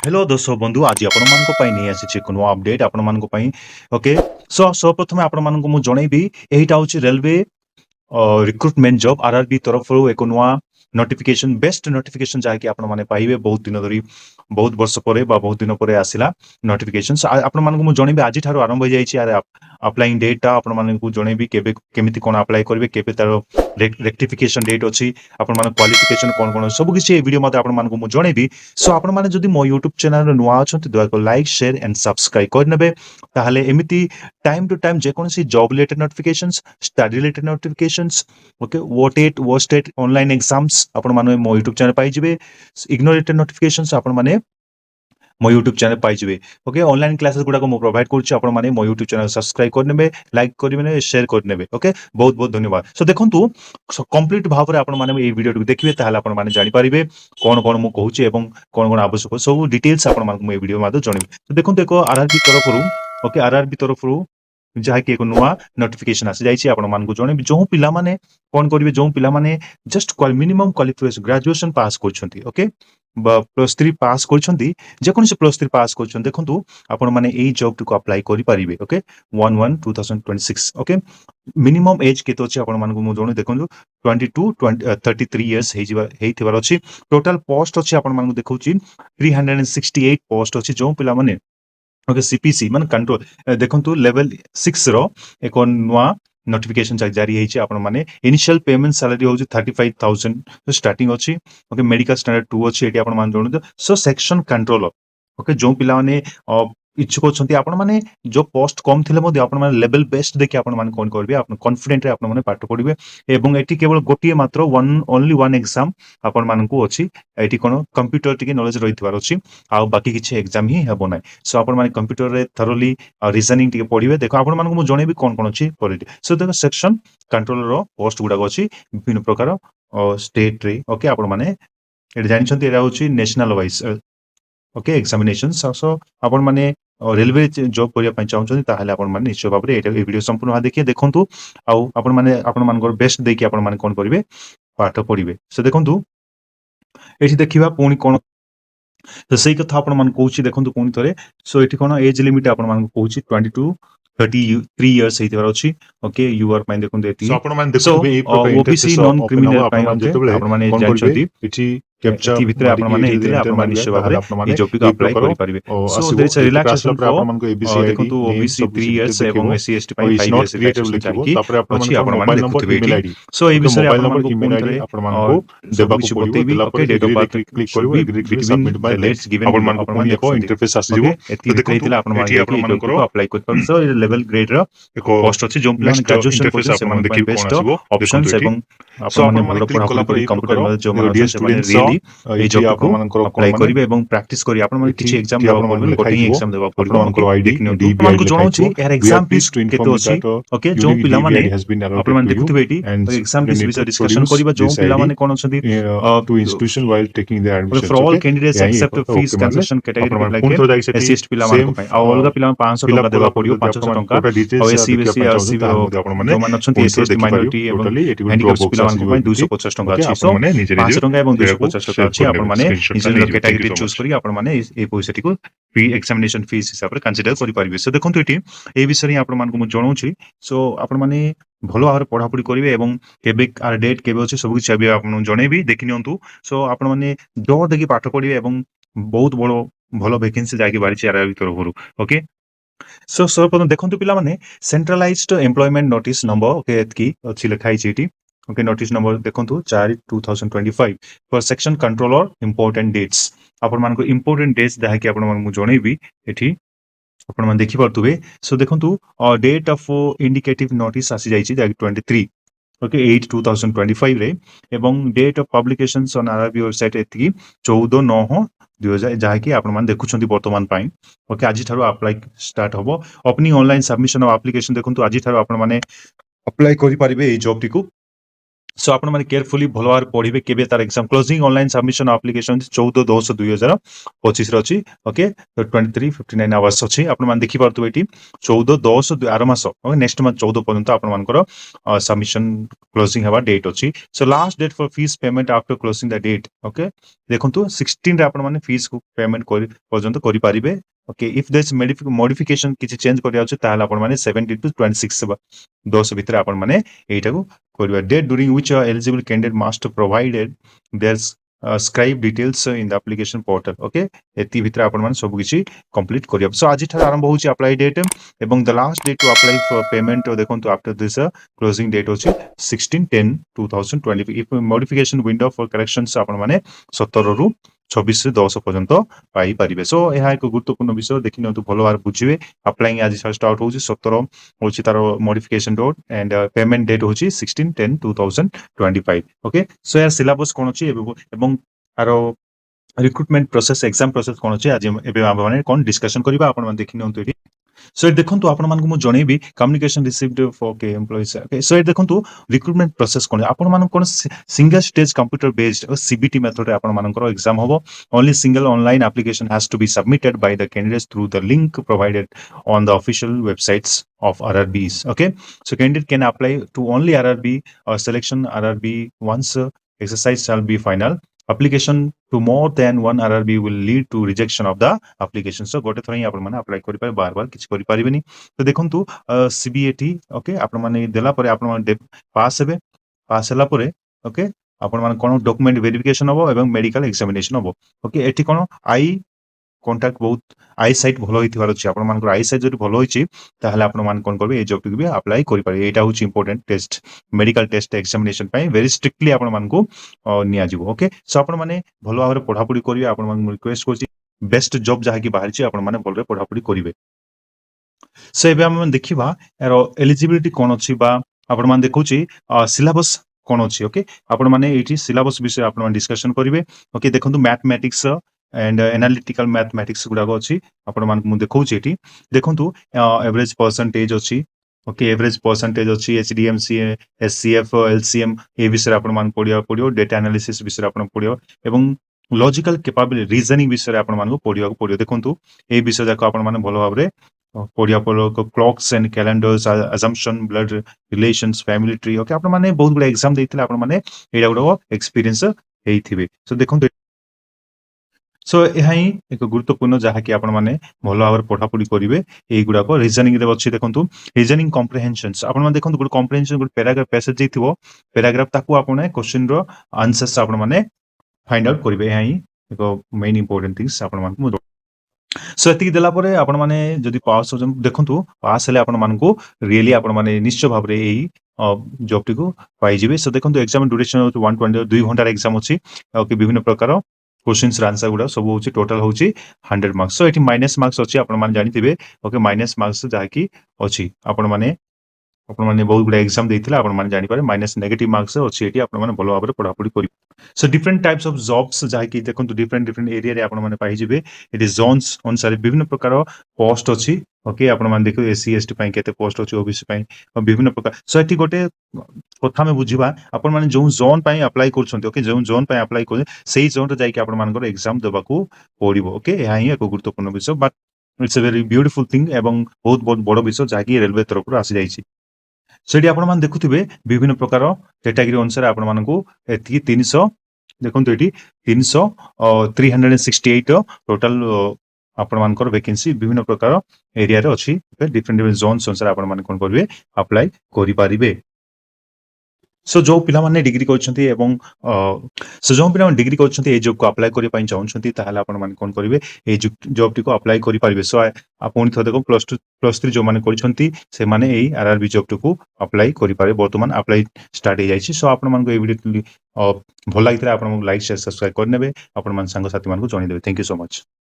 hello दोस्तों बंधु आज आपण मानको पई नै आसी छि कोनो अपडेट आपण मानको पई ओके सो प्रथमे आपण मानको मु जणैबी एहिटा होछि रेलवे रिक्रुटमेंट जॉब आरआरबी तरफ एक नुआ नोटिफिकेशन बेस्ट नोटिफिकेशन जहाँकि आपण माने पाइबे बहुत दिन धरी बहुत वर्ष परे बा बहुत दिन परे आसिला नोटिफिकेशन आपण मानको मु जणैबी आज ठारो आरंभ हो जाई छि आरे अप्लाइंग डेट आपण मानको जणैबी केबे केमिति कोन अप्लाई करबे केबे तार रेक्टिफिकेशन डेट अछि आपण माने क्वालिफिकेशन कोन कोन सब किछि ए वीडियो मते आपण मानको मु जणैबी सो आपण माने जदि मो YouTube चैनल नुआ अछंती दया को लाइक शेयर एंड सब्सक्राइब कर नेबे ताहले एमिति टाइम टू टाइम जे कोनसी job related notifications study related notifications okay वो स्टेट ऑनलाइन एग्जाम्स आपण माने मो YouTube चैनल पाई जिवे इग्नोर रिलेटेड नोटिफिकेशंस आपण माने मो YouTube चैनल पाई जिवे ओके ऑनलाइन क्लासेस गुडा को मो प्रोवाइड करछि आपण माने मो YouTube चैनल सब्सक्राइब कर नेबे लाइक करिवे ने शेयर कर नेबे ओके बहुत बहुत धन्यवाद सो देखंतु कंप्लीट भाव रे आपण माने ए वीडियो देखिबे ताहले आपण माने जानि परिबे कोन कोन मु कहूछि एवं कोन कोन आवश्यक सब डिटेल्स आपण माने मो ए वीडियो मादे जणिबे तो देखंतु एको आरआरबी तरफरु ओके आरआरबी तरफरु जहाँकि एक नुआ नोटिफिकेशन आसी जाइए आपण मानकु जणे जो पिला माने कोन करिवे जो पिला माने just minimum qualification graduation pass करछंती ओके +3 पास करछंती जे कोन से +3 पास करछन देखंतु आपण माने एई जॉब को अप्लाई करि परिबे ओके 11/2026 ओके मिनिमम एज केतो अछि आपण मानकु मु जणे देखंतु 33 इयर्स हेइथिबार अछि टोटल पोस्ट अछि आपण मानकु देखौछि 368 पोस्ट अछि जो पिला माने ओके सीपीसी मान कंट्रोल देखंतु लेवल 6 रो एक नुआ नोटिफिकेशन जारी हेछि आपण माने इनिशियल पेमेंट सैलरी होछि 35000 स्टार्टिंग अछि ओके मेडिकल स्टैंडर्ड 2 अछि एटी आपण मान जोनु सो सेक्शन कंट्रोलर ओके जो पिला माने इच्छुक अछंती आपण माने जो पोस्ट कम थिले मध्ये आपण माने लेवल बेस्ट देखि आपण माने कोन करबे आपण कॉन्फिडेंट रे आपण माने पाठ पढिबे एवं एटी केवल गोटिए मात्र ओनली वन एग्जाम आपण मानकु अछि एटी कोन कंप्यूटर टिके नॉलेज रहितवार अछि आ बाकी किछि एग्जाम ही हेबो नै सो आपण माने कंप्यूटर रे थरोली रीजनिंग टिके पढिबे देखो आपण मानकु मु जणेबी कोन कोन अछि पॉलिटी सो देखो सेक्शन कंट्रोलर रो पोस्ट गुडा अछि विभिन्न प्रकार स्टेट रे ओके आपण माने एटी जानि छथि एरा होछि national wise okay examination so आपण माने रेलवे जॉब करिया पय चाहउछथि ताहाले आपण माने निश्चय भाबरे एटा ए वीडियो संपूर्ण देखिए देखंतु आ आपण मानकर बेस्ट देखि आपण माने कोन करिवे पाठ पढिबे सो देखंतु एठी देखिबा पुनी कोन तो सही कथा आपण मान कहूछि देखंतु पुनी थरे सो एठी कोन एज लिमिट आपण मान कहूछि 22 33 इयर्स हेतिबार अछि ओके यू आर फाइन देखंतु एठी सो आपण माने देखबे ए प्रकार ओबीसी नॉन क्रिमिनल आपण माने जेतबेले आपण माने कोन जानछथि करबे एठी कैप्चा एठी भितर आपण माने हेतिले आपण माने निश्चय भाबरे ए जॉब को अप्लाई करि परिबे so there is a relaxation for आपण मानको एबीसी देखंतु ओबीसी 3 इयर्स एवं एससी एसटी पय 5 इयर्स क्रिएटिव लिखिबो तापर अछि आपण माने mobile number email ID so ए विषय मोबाइल आपण नंबर मानको ईमेल आईडी आपण मानको देबाको पड़िबो दिला पर डेट ऑफ बर्थ क्लिक करिवो एग्री करि सबमिट बाय लेट्स गिवन आपण मानको पुनी एको इंटरफेस आसीजो एति देखैतिला आपण एठी आपण माने मानकर अप्लाई कर पर सो लेवल ग्रेड रो एको पोस्ट अछि जो प्लान ग्रेजुएशन इंटरफेस कोर्स से आपण माने देखि कोन बेस्ट आसीबो ऑप्शंस एवं सो आपण आपण माने माने क्लिक कला पर कंप्यूटर में जो माने डियर से माने स्टूडेंट्स रियली ए जॉब आपण को मानकर अप्लाई करिवे एवं प्रैक्टिस करी आपण माने किछि एग्जाम देबा पड़बे कोटिंग एग्जाम देबा पड़बो आपनकर आईडी डीबी मानको जणौछि यार एग्जाम फीस केतो अछि ओके जो पिला माने आपण माने देखुथबे एटी एग्जाम फीस विषय डिस्कशन करिबा जो पिला माने कोन अछंती to institution while taking the admission for all candidates except fees cancellation category like SC ST पिला मानको पय आ अलगा पिला 500 टका देबा पड़ियो 500 टका आ एससी एससी एससी जो मान अछंती एससी एसटी माइनॉरिटी एवं हैंडिकैप्स पिला मानको पय 250 टका अछि सो 500 टका एवं 250 टका अछि आपण माने निज कैटेगरी चूज करी आपण माने ए पैसाटी को फ्री एग्जामिनेशन फीस हिसाब रे कंसीडर करि परिबे सो देखंतु एटी ए विषय आपण मानको मु जणौछि सो आपण माने भलो भाବରେ पढ़ापढ़ी करिवे एवं केबे आर डेट केबे अछि सब किछ आपण जणेबी देखि नियंतु सो आपण माने डर देखि पाठ पढ़िवे एवं बहुत बड़ो भलो वैकेंसी जाके बारिछि आर भीतर होरु ओके सो सर्वप्रथम देखंतु पिला माने centralised employment notice number okay एतकी अछि लिखाइ छै एटी ओके नोटिस नंबर देखंतु 4/2025 for section controller important dates आपण मानको इंपोर्टेंट डेट्स दाहा कि आपण मानको जणेबी एठी आपण मान देखि परतुबे सो देखंतु डेट ऑफ इंडिकेटिव नोटिस आसी जाइछि 23 ओके 8/2025 रे एवं date of publications on RRB website एतकी 14/9/2000 जहा कि आपण मान देखुछंती वर्तमान पाई ओके आज थारो अप्लाई स्टार्ट होबो opening online submission of application देखंतु आज थारो आपण माने अप्लाई करि परिबे ए जॉब टिकु सो आपण माने केयरफुली भल भाव पढ़िबे केबे तार exam closing online submission application 14/10/2025 रे अछि ओके तो 23:59 आवर्स अछि आपण मान देखि परतु एटी 14/10 आर मास ओके नेक्स्ट मंथ 14 पर्यंत आपण मानकर सबमिशन क्लोजिंग हेबा डेट अछि so last date for fees payment after closing the date okay देखंतु 16 रे आपण माने फीस को पेमेंट करि पर्यंत करि पारिबे ओके इफ दिस मॉडिफिकेशन किछि चेंज करिया अछि ताहाल आपण माने 17 to 26 10 भितर आपण माने एटा को करिबा date during which eligible candidate must provided their scribe details in the application portal okay एति भितर आपण माने सब किछि कंप्लीट करिया सो आज ठार आरंभ होछि अप्लाई डेट एवं the last date to apply for payment देखंतु आफ्टर दिस क्लोजिंग डेट होछि 16/10/2025 if modification window for corrections आपण माने 17 रु 26/10 पर्यंत पाई पारिबे सो एहा एक गुरुत्वपूर्ण विषय देखि नतु भलो बार बुझिबे अप्लाइंग आज स्टार्ट होछि 17 होछि तार modification dot and payment date होछि 16/10/2025 ओके सो यार सिलेबस कोन अछि एवं आरो रिक्रुटमेंट प्रोसेस एग्जाम प्रोसेस कोन अछि आज एबे हम माने कोन डिस्कशन करिबा आपण माने देखि नतु एटी सो देखंतु आपण मानकु मु जणेबी कम्युनिकेशन रिसीव्ड फॉर के एम्प्लॉइज ओके सो देखंतु रिक्रुटमेंट प्रोसेस कोन आपण मानक कोन single stage computer based or CBT method रे आपण मानकर एग्जाम होबो only single online application has to be submitted by the candidates through the link provided on the official websites of RRBs okay so candidate can apply to only RRB or selection RRB once exercise shall be final application to more than one RRB will lead to rejection of the application so गोटे थोर ही आपण माने apply करि पारे बार बार किछ करि पारिबेनी तो देखंतु CBAT okay आपण माने देला परे आपण माने पास हेबे पास हला परे ओके आपण माने कोन डॉक्यूमेंट वेरिफिकेशन होबो एवं मेडिकल एग्जामिनेशन होबो ओके एठी कोन आई कॉन्टैक्ट बहुत आई साइट भलो होइथिबार अछि आपण मानकर आई साइट जदि भलो होइछि ताहाले आपण मान कोन करबे ए जॉब टिक भी अप्लाई करि पारे एटा होछि important test medical test examination पई वेरी स्ट्रिक्टली आपण मान को निया जिवो ओके सो आपण माने भलो भाबरे पढा पढी करिवे आपण मान रिक्वेस्ट करछि बेस्ट जॉब जहा कि बाहर छि आपण माने भलरे पढा पढी करिवे सो एबे हम देखिबा एरो एलिजिबिलिटी कोन अछि बा आपण मान देखौछि सिलेबस कोन अछि ओके आपण माने एठी सिलेबस विषय आपण मान डिस्कशन करिवे ओके देखंतु मैथमेटिक्स एंड एनालिटिकल मैथमेटिक्स गुडा अछि आपण मान मु देखौछि एठी देखंतु एवरेज परसेंटेज अछि ओके एवरेज परसेंटेज अछि एचडीएमसी एससीएफ एलसीएम ए विषय आपण मान पढियो डेटा एनालिसिस विषय आपण पढियो एवं लॉजिकल कैपेबिलिटी रीजनिंग विषय आपण मान को पढियो देखंतु ए विषय जाक आपण मान भलो भाबरे पढिया clocks and calendars assumption blood relations family tree okay आपण माने बहुत गुड एग्जाम देथिले आपण माने एडा गुडो एक्सपीरियंस हेइथिबे सो देखंतु सो यह ही एक गुरुत्वपूर्ण जहाँ कि आपण माने भल भाव पढ़ा पढ़ी करेंगे यही गुड़ाक रिजनिंग अच्छी देखो रिजनिंग कम्प्रिहेंशन्स आपण माने देखो गोटे कम्प्रिहेंशन गोटे पैराग्राफ पैसेज देथिबो पैराग्राफ ताकू आपण क्वेश्चन रो आंसर्स आपण माने फाइंड आउट करेंगे यह ही एक मेन इंपोर्टेंट थिंग्स आपण मानकु सो एति देला परे आपण माने जदि पास हो देखंतु पास हेले आपण मानकु रियली आपण माने निश्चय भाव रे एही जॉब टिको पाई जिवे सो देखंतु एग्जाम ड्यूरेशन 120 2 घंटा एग्जाम अछि ओके विभिन्न प्रकार क्वेश्चंस आंसर गुडा सब होची टोटल होची 100 मार्क्स सो एठी माइनस मार्क्स अछि आपण माने जानिथिबे ओके माइनस मार्क्स जहा कि अछि आपण माने बहुत गुड एग्जाम देथिला आपण माने जानि पारे माइनस नेगेटिव मार्क्स अछि एठी आपण माने भलो भाबरे पढा पढी करि so different types of jobs जहा कि देखंतु डिफरेंट एरिया रे आपण माने पाइ जिवे इट इज जोन्स अनुसार विभिन्न प्रकार पोस्ट अछि ओके आपण माने देखो एससी एसटी पई केते पोस्ट अछि ओबीसी पई विभिन्न प्रकार सो एठी गोटे कथा में बुझिबा आपण माने जो जोन पई अप्लाई करछन्ते ओके जो जोन पई अप्लाई कर सेही जोन रे जाई कि आपण मानकर एग्जाम देबाकू पड़िबो ओके एहा ही एक गुरुत्वपूर्ण विषय but it's a very beautiful thing एवं बहुत बहुत बड़ विषय जहा कि रेलवे तरफ रो आसी जाईछि सेठी आपण मान देखुथिबे विभिन्न प्रकार कैटेगरी अनुसार आपण मानकू एथि 300 देखंतु एठी 300 368 टोटल आपण मानकर वैकेंसी विभिन्न प्रकार एरिया रे अछि डिफरेंट जोन्स अनुसार आपण मान कोन करबे अप्लाई करि पारिबे सो जो पिला माने डिग्री करछन्ती एवं सो जो पिला डिग्री करछन्ती ए जॉब को अप्लाई करि पई चाहछन्ती ताहाले आपण माने कोन करबे ए जॉब टी को अप्लाई करि पारिबे सो आपण थ देखो +2 +3 जो माने करछन्ती से माने एई आरआरबी जॉब टी को अप्लाई करि पारे वर्तमान अप्लाई स्टार्ट हे जाईछि सो आपण मान को ए वीडियो भल लागितरा आपण लाइक शेयर सब्सक्राइब करनेबे आपण मान संग साथी मान को जणी देबे थैंक यू सो मच